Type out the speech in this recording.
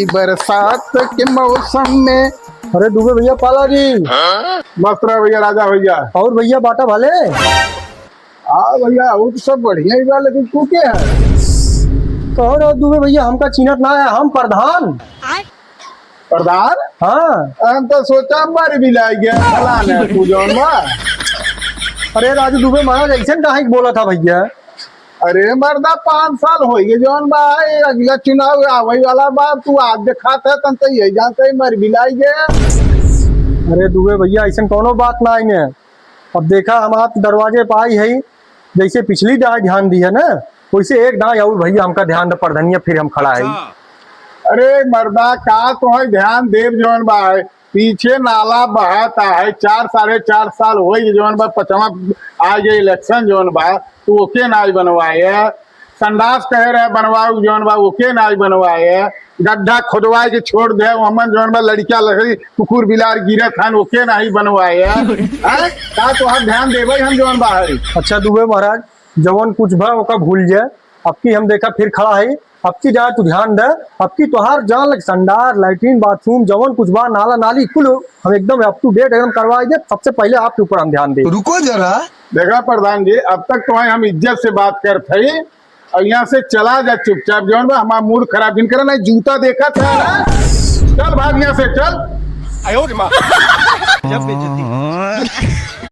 बरसात के मौसम में। अरे दुबे भैया पाला जी। मस्त रहा भैया, राजा भैया। और भैया बाटा भले। हाँ भैया, वो तो सब बढ़िया ही बा, लेकिन तू क्या है? कहो रहो दुबे भैया, हमका चिन्हत ना है, हम प्रधान। प्रधान? हाँ। हम तो सोचा हमारी भी लाई गया फलान है तू जौन बा। अरे राजू दुबे महाराज ऐसे कहा बोला था भैया। अरे मर्दा 5 साल हो गए जौन बा, ये अगला चुनाव आवे वाला बा, तू आज दिखाता है तन तो यही जानते ही मर भी लाई गया। अरे दुबे भैया ऐसा कोनो बात ना आई है। अब देखा हम आप दरवाजे पे आई है, जैसे पिछली दाई ध्यान दी है ना, वैसे एक दाई और भैया हमका ध्यान दे पड़धनिया, फिर हम खड़ा है। अरे मर्दा का तो है ध्यान देव जौन बा है, पीछे नाला बहाता है, 4 साढ़े 4 साल हो गए जौन बा, 5वां आ गए इलेक्शन जौन बा, तो ओके नाई बनवाए। संडास कह रहे बनवाओ जौन बा, ओके नाई बनवाए। गड्ढा खुदवाए के छोड़ दे, हमन जौन बा लड़किया लकड़ी कुकुर बिलार गिरे थान, ओके नहीं बनवाए। का तो हम ध्यान देवे हम जौन बा है। अच्छा दुबे महाराज, जवन कुछ भा ओका भूल जाए, अब की हम देखा फिर खड़ा है, अब की जाए तू ध्यान दे। अब की तोहार जान लग संडार लैट्रीन बाथरूम जवन कुछ बा नाला नाली कुल हम एकदम अप टू डेट एकदम करवाए दे। सबसे पहले आपके ऊपर हम ध्यान दे। रुको जरा। देखा प्रधान जी, अब तक तो हम इज्जत से बात करते ही, और यहाँ से चला जा चुपचाप जौन बा, हमारा मूड खराब जिन करना जूता देखा था। चल भाग यहाँ से चल।